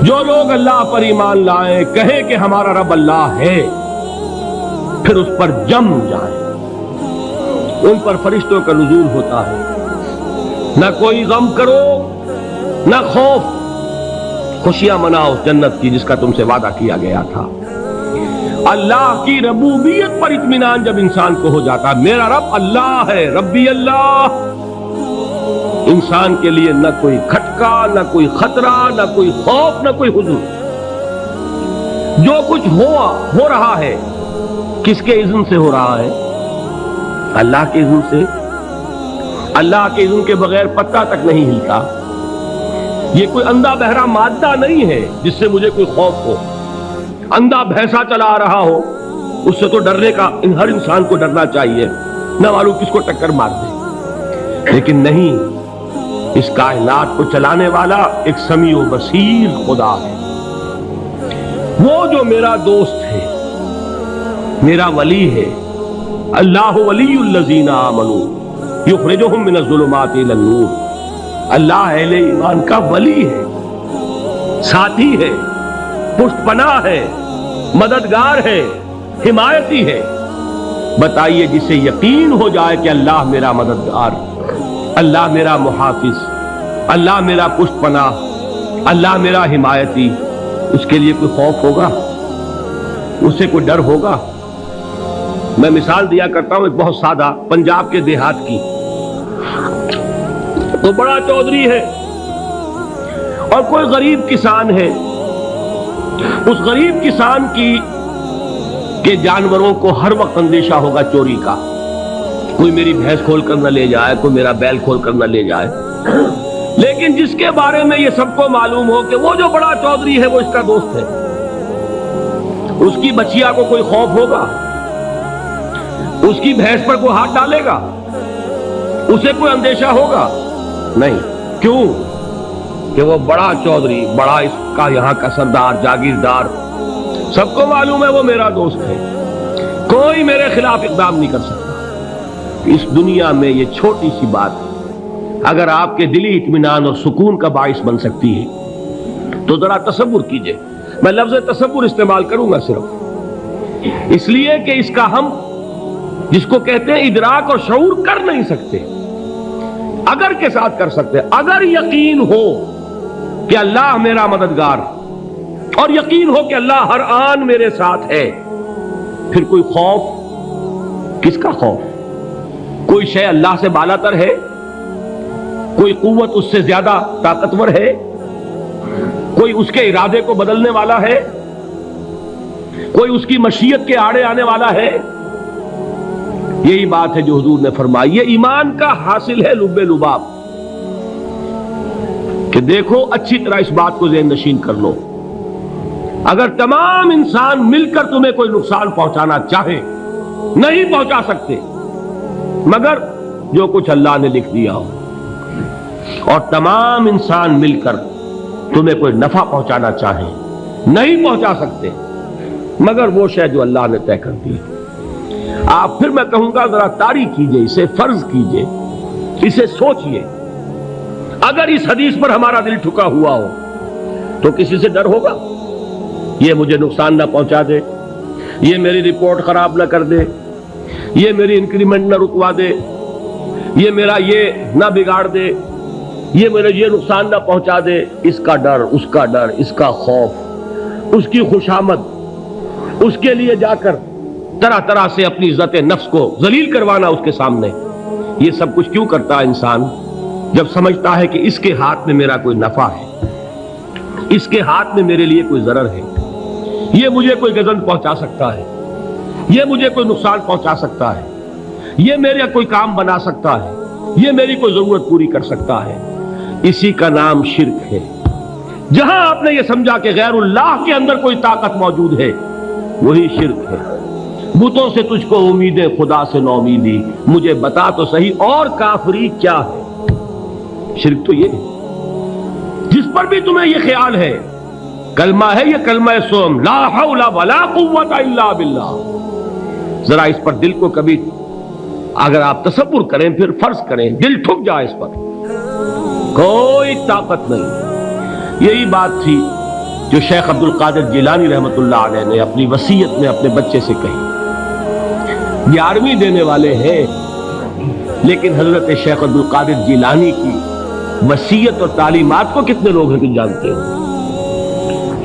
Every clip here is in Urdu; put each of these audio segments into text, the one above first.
جو لوگ اللہ پر ایمان لائیں، کہیں کہ ہمارا رب اللہ ہے، پھر اس پر جم جائیں، ان پر فرشتوں کا نزول ہوتا ہے۔ نہ کوئی غم کرو نہ خوف، خوشیاں مناؤ اس جنت کی جس کا تم سے وعدہ کیا گیا تھا۔ اللہ کی ربوبیت پر اطمینان جب انسان کو ہو جاتا، میرا رب اللہ ہے، ربی اللہ، انسان کے لیے نہ کوئی کھٹکا، نہ کوئی خطرہ، نہ کوئی خوف، نہ کوئی حزن۔ جو کچھ ہو رہا ہے کس کے اذن سے ہو رہا ہے؟ اللہ کے اذن سے۔ اللہ کے اذن کے بغیر پتہ تک نہیں ہلتا۔ یہ کوئی اندھا بہرا مادہ نہیں ہے جس سے مجھے کوئی خوف ہو۔ اندھا بھینسا چلا آ رہا ہو اس سے تو ڈرنے کا ہر انسان کو ڈرنا چاہیے، نہ معلوم کس کو ٹکر مار دے۔ لیکن نہیں، اس کائنات کو چلانے والا ایک سمیع و بصیر خدا ہے۔ وہ جو میرا دوست ہے، میرا ولی ہے۔ اللہ ولی الذین آمنوا یخرجہم من الظلمات الی النور۔ اللہ اہل ایمان کا ولی ہے، ساتھی ہے، پشت پناہ ہے، مددگار ہے، حمایتی ہے۔ بتائیے جسے یقین ہو جائے کہ اللہ میرا مددگار، اللہ میرا محافظ، اللہ میرا پشت پناہ، اللہ میرا حمایتی، اس کے لیے کوئی خوف ہوگا؟ اس سے کوئی ڈر ہوگا؟ میں مثال دیا کرتا ہوں ایک بہت سادہ، پنجاب کے دیہات کی۔ تو بڑا چودھری ہے اور کوئی غریب کسان ہے۔ اس غریب کسان کے جانوروں کو ہر وقت اندیشہ ہوگا چوری کا، کوئی میری بھینس کھول کر نہ لے جائے، کوئی میرا بیل کھول کر نہ لے جائے۔ لیکن جس کے بارے میں یہ سب کو معلوم ہو کہ وہ جو بڑا چودھری ہے وہ اس کا دوست ہے، اس کی بچیا کو کوئی خوف ہوگا؟ اس کی بھینس پر کوئی ہاتھ ڈالے گا؟ اسے کوئی اندیشہ ہوگا؟ نہیں۔ کیوں؟ کہ وہ بڑا چودھری، بڑا اس کا یہاں کا سردار، جاگیردار، سب کو معلوم ہے وہ میرا دوست ہے، کوئی میرے خلاف اقدام نہیں کر سکتا۔ اس دنیا میں یہ چھوٹی سی بات اگر آپ کے دلی اطمینان اور سکون کا باعث بن سکتی ہے تو ذرا تصور کیجئے۔ میں لفظ تصور استعمال کروں گا صرف اس لیے کہ اس کا ہم جس کو کہتے ہیں ادراک اور شعور کر نہیں سکتے، اگر کے ساتھ کر سکتے۔ اگر یقین ہو کہ اللہ میرا مددگار اور یقین ہو کہ اللہ ہر آن میرے ساتھ ہے، پھر کوئی خوف؟ کس کا خوف؟ کوئی شے اللہ سے بالاتر ہے؟ کوئی قوت اس سے زیادہ طاقتور ہے؟ کوئی اس کے ارادے کو بدلنے والا ہے؟ کوئی اس کی مشیت کے آڑے آنے والا ہے؟ یہی بات ہے جو حضور نے فرمائی، یہ ایمان کا حاصل ہے لب لباب، کہ دیکھو اچھی طرح اس بات کو ذہن نشین کر لو۔ اگر تمام انسان مل کر تمہیں کوئی نقصان پہنچانا چاہے، نہیں پہنچا سکتے مگر جو کچھ اللہ نے لکھ دیا ہو، اور تمام انسان مل کر تمہیں کوئی نفع پہنچانا چاہے، نہیں پہنچا سکتے مگر وہ شے جو اللہ نے طے کر دی۔ آپ پھر میں کہوں گا ذرا طاری کیجئے، اسے فرض کیجئے، اسے سوچئے۔ اگر اس حدیث پر ہمارا دل ٹھکا ہوا ہو تو کسی سے ڈر ہوگا؟ یہ مجھے نقصان نہ پہنچا دے، یہ میری رپورٹ خراب نہ کر دے، یہ میری انکریمنٹ نہ رکوا دے، یہ میرا یہ نہ بگاڑ دے، یہ میرے یہ نقصان نہ پہنچا دے۔ اس کا ڈر، اس کا ڈر، اس کا خوف، اس کی خوشامد، اس کے لیے جا کر طرح طرح سے اپنی عزت نفس کو ذلیل کروانا اس کے سامنے، یہ سب کچھ کیوں کرتا ہے انسان؟ جب سمجھتا ہے کہ اس کے ہاتھ میں میرا کوئی نفع ہے، اس کے ہاتھ میں میرے لیے کوئی ضرر ہے، یہ مجھے کوئی گزن پہنچا سکتا ہے، یہ مجھے کوئی نقصان پہنچا سکتا ہے، یہ میرا کوئی کام بنا سکتا ہے، یہ میری کوئی ضرورت پوری کر سکتا ہے، اسی کا نام شرک ہے۔ جہاں آپ نے یہ سمجھا کہ غیر اللہ کے اندر کوئی طاقت موجود ہے، وہی شرک ہے۔ بتوں سے تجھ کو امیدیں، خدا سے نو امیدی، مجھے بتا تو صحیح اور کافری کیا ہے؟ شرک تو یہ ہے۔ جس پر بھی تمہیں یہ خیال ہے، کلمہ ہے یہ کلمہ سوم، لا حول ولا قوت الا باللہ، ذرا اس پر دل کو کبھی اگر آپ تصور کریں، پھر فرض کریں، دل ٹھک جائے اس پر، کوئی طاقت نہیں۔ یہی بات تھی جو شیخ عبد القادر جیلانی رحمۃ اللہ علیہ نے اپنی وصیت میں اپنے بچے سے کہی. 11ویں دینے والے ہیں، لیکن حضرت شیخ عبد القادر جیلانی کی وصیت اور تعلیمات کو کتنے لوگ ہیں کہ جانتے ہو؟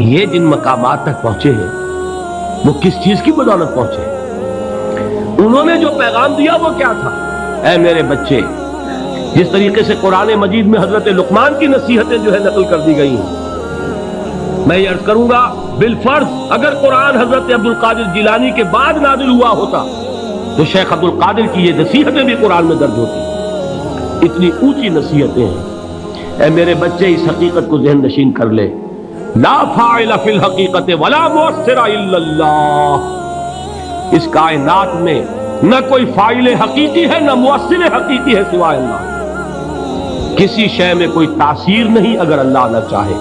یہ جن مقامات تک پہنچے ہیں وہ کس چیز کی بدولت پہنچے ہیں؟ انہوں نے جو پیغام دیا وہ کیا تھا؟ اے میرے بچے، جس طریقے سے قرآن مجید میں حضرت لقمان کی نصیحتیں جو ہے نقل کر دی گئی ہیں، میں یہ عرض کروں گا بالفرض اگر قرآن حضرت عبد القادر جیلانی کے بعد نازل ہوا ہوتا تو شیخ عبد القادر کی یہ نصیحتیں بھی قرآن میں درج ہوتی. اتنی اونچی نصیحتیں ہیں. اے میرے بچے، اس حقیقت کو ذہن نشین کر لے، لا فاعل فی الحقیقت ولا مؤثر الا اللہ. اس کائنات میں نہ کوئی فاعل حقیقی ہے نہ مؤثر حقیقی ہے سوائے اللہ. کسی شے میں کوئی تاثیر نہیں اگر اللہ نہ چاہے.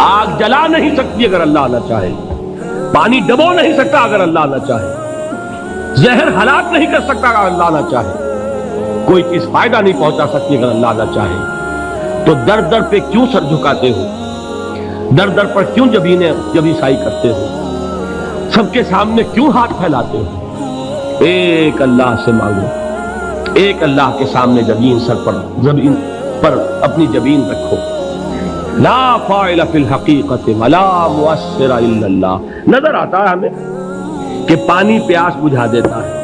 آگ جلا نہیں سکتی اگر اللہ نہ چاہے. پانی ڈبو نہیں سکتا اگر اللہ نہ چاہے. زہر ہلاک نہیں کر سکتا اگر اللہ نہ چاہے. کوئی چیز فائدہ نہیں پہنچا سکتی اگر اللہ نہ چاہے. تو در در پہ کیوں سر جھکاتے ہو؟ در در پر کیوں جبیں سائی کرتے ہو؟ سب کے سامنے کیوں ہاتھ پھیلاتے ہو؟ ایک اللہ سے مانگو. ایک اللہ کے سامنے زمین پر اپنی جبین رکھو. لا فاعل فی الحقیقت ولا مؤثر الا اللہ. نظر آتا ہے ہمیں کہ پانی پیاس بجھا دیتا ہے.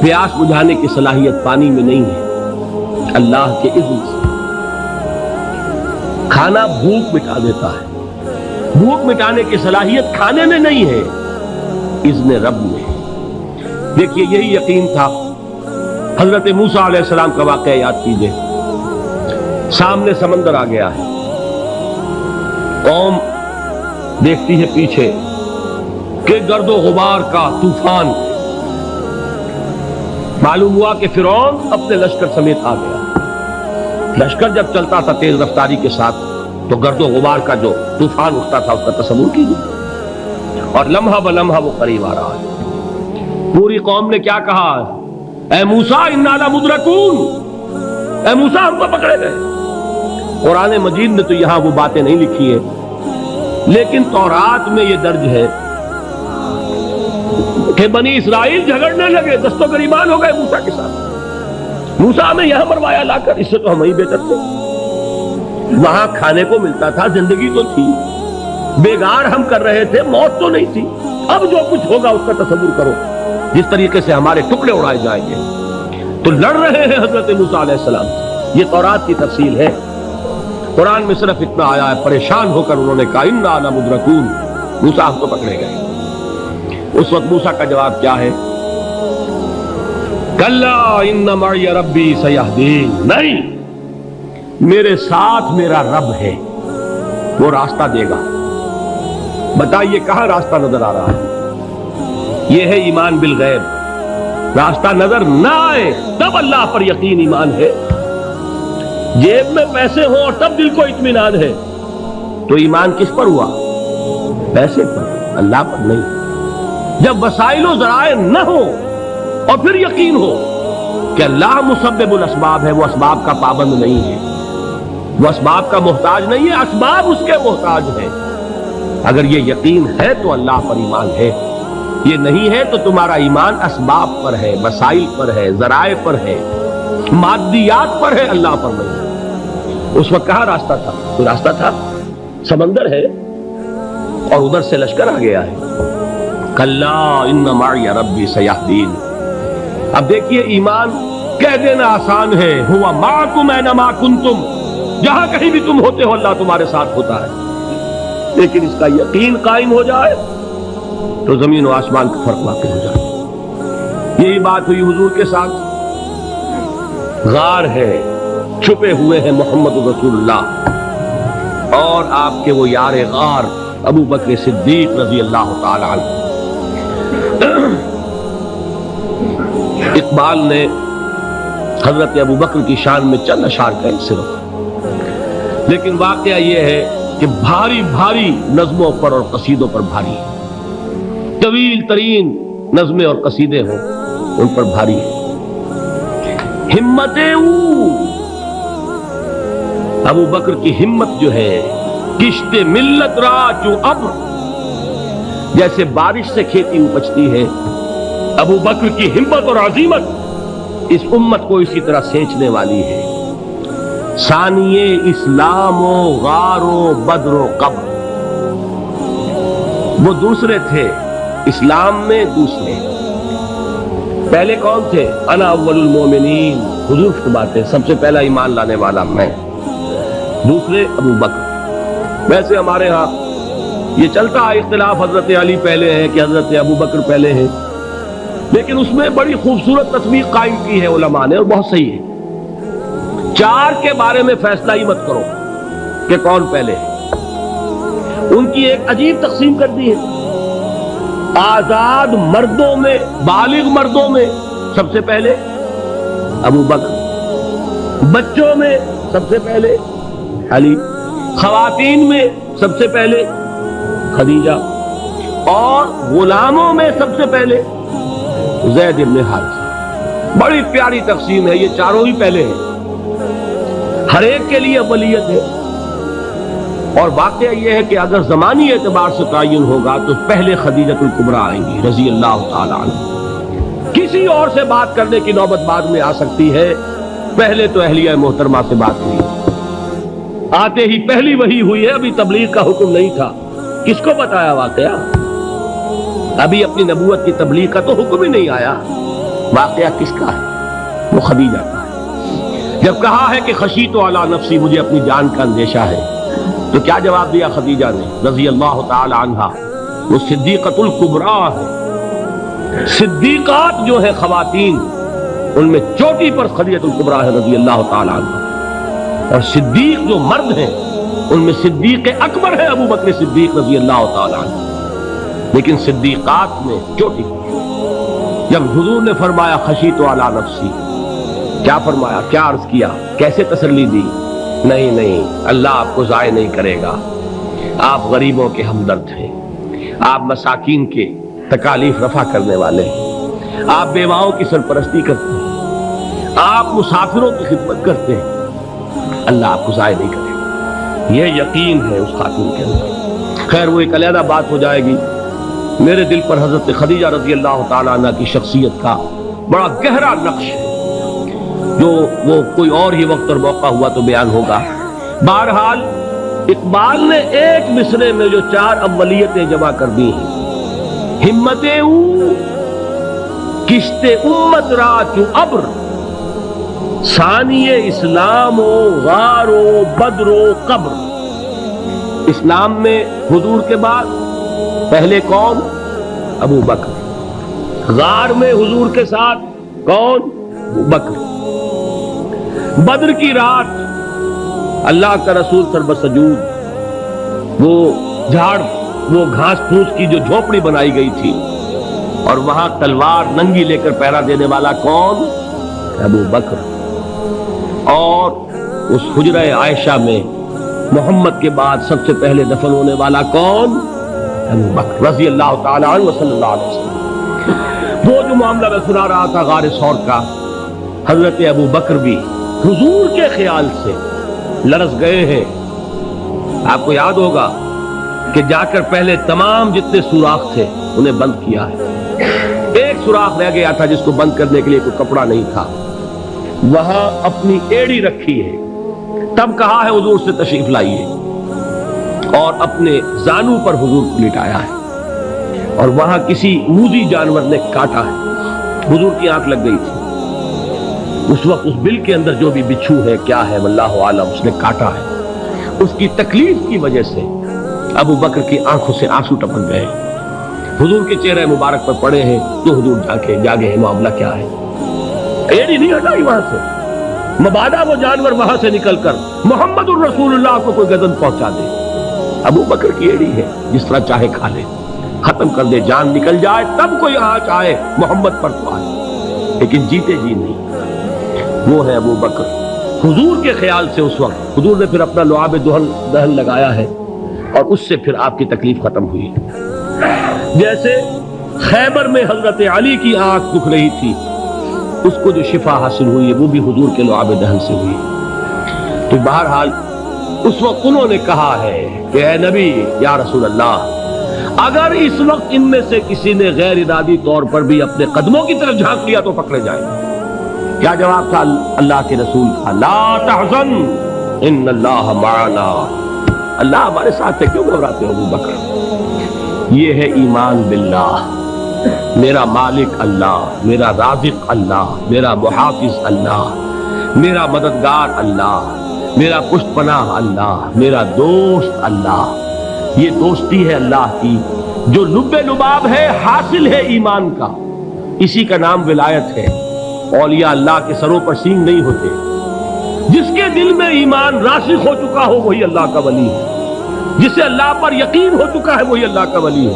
پیاس بجھانے کی صلاحیت پانی میں نہیں ہے، اللہ کے اذن سے. کھانا بھوک مٹا دیتا ہے، بھوک مٹانے کی صلاحیت کھانے میں نہیں ہے، اذن رب میں. دیکھیے یہی یقین تھا. حضرت موسیٰ علیہ السلام کا واقعہ یاد کیجئے. سامنے سمندر آ گیا ہے، قوم دیکھتی ہے پیچھے کہ گرد و غبار کا طوفان. معلوم ہوا کہ فرعون اپنے لشکر سمیت آ گیا. لشکر جب چلتا تھا تیز رفتاری کے ساتھ تو گرد و غبار کا جو طوفان اٹھتا تھا اس کا تصور کیجیے. اور لمحہ بلمحہ وہ قریب آ رہا ہے. پوری قوم نے کیا کہا؟ اے موسیٰ انا لمدرکون. اے موسیٰ ہم تو پکڑے گئے. قرآن مجید نے تو یہاں وہ باتیں نہیں لکھی ہیں، لیکن تورات میں یہ درج ہے کہ بنی اسرائیل جھگڑنے لگے، دست و گریبان ہو گئے موسیٰ کے ساتھ. موسیٰ ہمیں یہاں مروایا لا کر، اس سے تو ہم ہی بہتر تھے. وہاں کھانے کو ملتا تھا، زندگی تو تھی، بیگار ہم کر رہے تھے، موت تو نہیں تھی. اب جو کچھ ہوگا اس کا تصور کرو، جس طریقے سے ہمارے ٹکڑے اڑائے جائیں گے. تو لڑ رہے ہیں حضرت موسیٰ علیہ السلام. یہ تورات کی تفصیل ہے. قرآن میں صرف اتنا آیا ہے، پریشان ہو کر انہوں نے کہا انا لمدرکون. موسیٰ ہم کو پکڑے گئے. اس وقت موسیٰ کا جواب کیا ہے؟ کلا ان معی ربی سیہدین. نہیں، میرے ساتھ میرا رب ہے، وہ راستہ دے گا. بتائیے کہاں راستہ نظر آ رہا ہے؟ یہ ہے ایمان بالغیب. راستہ نظر نہ آئے تب اللہ پر یقین ایمان ہے. جیب میں پیسے ہوں اور تب دل کو اطمینان ہے تو ایمان کس پر ہوا؟ پیسے پر، اللہ پر نہیں. جب وسائل و ذرائع نہ ہو اور پھر یقین ہو کہ اللہ مسبب الاسباب ہے، وہ اسباب کا پابند نہیں ہے، وہ اسباب کا محتاج نہیں ہے، اسباب اس کے محتاج ہیں. اگر یہ یقین ہے تو اللہ پر ایمان ہے. یہ نہیں ہے تو تمہارا ایمان اسباب پر ہے، وسائل پر ہے، ذرائع پر ہے، مادیات پر ہے، اللہ پر نہیں. اس وقت کہاں راستہ تھا؟ کوئی راستہ تھا؟ سمندر ہے اور ادھر سے لشکر آ گیا ہے. کلا ان معی ربی سیہدین. اب دیکھیے ایمان کہہ دینا آسان ہے، ہوا معکم اینما کنتم. جہاں کہیں بھی تم ہوتے ہو اللہ تمہارے ساتھ ہوتا ہے. لیکن اس کا یقین قائم ہو جائے تو زمین و آسمان کا فرق واقع ہو جائے. یہی بات ہوئی حضور کے ساتھ. غار ہے، چھپے ہوئے ہیں محمد رسول اللہ اور آپ کے وہ یار غار ابو بکر صدیق رضی اللہ تعالی عنہ. اقبال نے حضرت ابو بکر کی شان میں چند اشعار کہے صرف، لیکن واقعہ یہ ہے کہ بھاری بھاری نظموں پر اور قصیدوں پر بھاری ہے. طویل ترین نظمیں اور قصیدے ہوں ان پر بھاری ہے. ہمت ابو بکر کی ہمت جو ہے کشت ملت را جو ابر، جیسے بارش سے کھیتی اپجتی ہے، ابو بکر کی ہمت اور عزیمت اس امت کو اسی طرح سینچنے والی ہے۔ ثانیے اسلام و غار و بدر و قبر، وہ دوسرے تھے اسلام میں، دوسرے پہلے کون تھے؟ انا اول المومنین، حضور فرماتے سب سے پہلا ایمان لانے والا میں، دوسرے ابو بکر۔ ویسے ہمارے ہاں یہ چلتا ہے اختلاف، حضرت علی پہلے ہیں کہ حضرت ابو بکر پہلے ہیں، لیکن اس میں بڑی خوبصورت تطبیق قائم کی ہے علماء نے، اور بہت صحیح ہے۔ چار کے بارے میں فیصلہ ہی مت کرو کہ کون پہلے ہے، ان کی ایک عجیب تقسیم کر دی ہے۔ آزاد مردوں میں، بالغ مردوں میں سب سے پہلے ابو بکر، بچوں میں سب سے پہلے علی، خواتین میں سب سے پہلے خدیجہ، اور غلاموں میں سب سے پہلے زید بن حارثہ۔ بڑی پیاری تقسیم ہے، یہ چاروں ہی پہلے ہیں، ہر ایک کے لیے اولیت ہے۔ اور واقعہ یہ ہے کہ اگر زمانی اعتبار سے تعین ہوگا تو پہلے خدیجۃ الکبریٰ آئیں گی رضی اللہ تعالی عنہ، کسی اور سے بات کرنے کی نوبت بعد میں آ سکتی ہے، پہلے تو اہلیہ محترمہ سے بات ہوئی، آتے ہی پہلی وحی ہوئی ہے، ابھی تبلیغ کا حکم نہیں تھا، کس کو بتایا واقعہ؟ ابھی اپنی نبوت کی تبلیغ کا تو حکم ہی نہیں آیا، واقعہ کس کا ہے؟ وہ خدیجہ کا ہے۔ جب کہا ہے کہ خشیت علی نفسی، مجھے اپنی جان کا اندیشہ ہے، تو کیا جواب دیا خدیجہ نے رضی اللہ تعالی عنہا؟ وہ صدیقۃ الکبریٰ ہے، صدیقات جو ہے خواتین ان میں چوٹی پر خدیجۃ الکبریٰ ہے رضی اللہ تعالی عنہا، اور صدیق جو مرد ہیں ان میں صدیق اکبر ہے ابو بکر صدیق رضی اللہ تعالی عنہ، لیکن صدیقات میں چوٹی پر۔ جب حضور نے فرمایا خشیت علی نفسی، کیا فرمایا، کیا عرض کیا، کیسے تسلی دی؟ نہیں نہیں، اللہ آپ کو ضائع نہیں کرے گا، آپ غریبوں کے ہمدرد ہیں، آپ مساکین کے تکالیف رفع کرنے والے ہیں، آپ بیواؤں کی سرپرستی کرتے ہیں، آپ مسافروں کی خدمت کرتے ہیں، اللہ آپ کو ضائع نہیں کرے گا۔ یہ یقین ہے اس خاتون کے اندر۔ خیر وہ ایک علیحدہ بات ہو جائے گی۔ میرے دل پر حضرت خدیجہ رضی اللہ تعالیٰ عنہ کی شخصیت کا بڑا گہرا نقش ہے، جو وہ کوئی اور ہی وقت اور موقع ہوا تو بیان ہوگا۔ بہرحال اقبال نے ایک مصرے میں جو چار اولیتیں جمع کر دی ہیں، ہمتیں او کشت امت را چو ابر، ثانی اسلام و غار و بدر و قبر۔ اسلام میں حضور کے بعد پہلے کون؟ ابو بکر۔ غار میں حضور کے ساتھ کون؟ ابو بکر۔ بدر کی رات اللہ کا رسول سربسجود، وہ جھاڑ، وہ گھاس پھوس کی جو جھونپڑی بنائی گئی تھی، اور وہاں تلوار ننگی لے کر پہرا دینے والا کون؟ ابو بکر۔ اور اس حجرہ عائشہ میں محمد کے بعد سب سے پہلے دفن ہونے والا کون؟ ابو بکر رضی اللہ تعالی عنہ وصلی اللہ علیہ وسلم۔ وہ جو معاملہ میں سنا رہا تھا غار ثور کا، حضرت ابو بکر بھی حضور کے خیال سے لرز گئے ہیں۔ آپ کو یاد ہوگا کہ جا کر پہلے تمام جتنے سوراخ تھے انہیں بند کیا ہے، ایک سوراخ رہ گیا تھا جس کو بند کرنے کے لیے کوئی کپڑا نہیں تھا، وہاں اپنی ایڑی رکھی ہے، تب کہا ہے حضور سے تشریف لائیے، اور اپنے زانو پر حضور کو لٹایا ہے، اور وہاں کسی موذی جانور نے کاٹا ہے، حضور کی آنکھ لگ گئی تھی، اس وقت اس بل کے اندر جو بھی بچھو ہے کیا ہے واللہ عالم، اس نے کاٹا ہے، اس کی تکلیف کی وجہ سے ابو بکر کی آنکھوں سے آنسو ٹپک گئے، حضور کے چہرے مبارک پر پڑے ہیں، تو حضور جاگے ہیں، معاملہ کیا ہے؟ ایڑی نہیں ہٹائی وہاں سے، مبادا وہ جانور وہاں سے نکل کر محمد الرسول اللہ کو کوئی گزن پہنچا دے، ابو بکر کی ایڑی ہے، جس طرح چاہے کھا لے، ختم کر دے، جان نکل جائے تب کوئی آنچ آئے محمد پر تو آئے، لیکن جیتے جی نہیں۔ وہ ہے ابو بکر۔ حضور کے خیال سے اس وقت حضور نے پھر اپنا لعاب دہن لگایا ہے، اور اس سے پھر آپ کی تکلیف ختم ہوئی۔ جیسے خیبر میں حضرت علی کی آنکھ دکھ رہی تھی، اس کو جو شفا حاصل ہوئی ہے وہ بھی حضور کے لعاب دہن سے ہوئی۔ تو بہرحال اس وقت انہوں نے کہا ہے کہ اے نبی یا رسول اللہ، اگر اس وقت ان میں سے کسی نے غیر ارادی طور پر بھی اپنے قدموں کی طرف جھانک لیا تو پکڑے جائیں۔ کیا جواب تھا اللہ کے رسول کا؟ لا تحزن ان اللہ معنا، اللہ ہمارے ساتھ ہے، کیوں گھبراتے ہو ابو بکر؟ یہ ہے ایمان باللہ، میرا مالک اللہ، میرا رازق اللہ، میرا محافظ اللہ، میرا مددگار اللہ، میرا پشت پناہ اللہ، میرا دوست اللہ۔ یہ دوستی ہے اللہ کی جو لب لباب ہے، حاصل ہے ایمان کا، اسی کا نام ولایت ہے۔ اولیاء اللہ کے سروں پر سینگ نہیں ہوتے، جس کے دل میں ایمان راسخ ہو چکا ہو وہی اللہ کا ولی ہے، جسے اللہ پر یقین ہو چکا ہے وہی اللہ کا ولی ہے،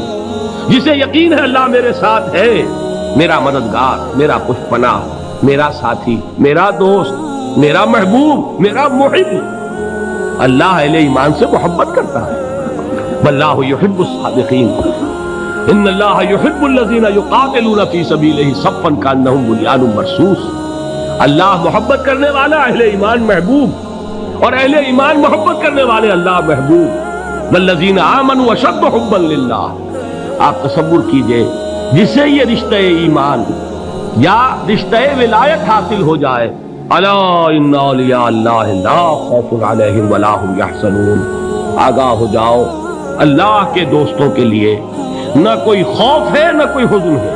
جسے یقین ہے اللہ میرے ساتھ ہے، میرا مددگار، میرا پشت پناہ، میرا ساتھی، میرا دوست، میرا محبوب، میرا محب۔ اللہ اہل ایمان سے محبت کرتا ہے۔ واللہ یحب الصادقین، ان اللہ یحب الذین یقاتلون فی سبیلہ صفا کانہم بنیان مرصوص۔ اللہ محبت کرنے والا، اہل ایمان محبوب، اور اہل ایمان محبت کرنے والے اللہ محبوب۔ والذین آمنوا اشد حبا للہ۔ آپ تصور کیجئے جسے یہ رشتہ ایمان یا رشتہ ولایت حاصل ہو جائے، الا ان اولیاء اللہ لا خوف علیہم ولا هم یحزنون، آگاہ ہو جاؤ، اللہ کے دوستوں کے لیے نہ کوئی خوف ہے نہ کوئی حزن ہے۔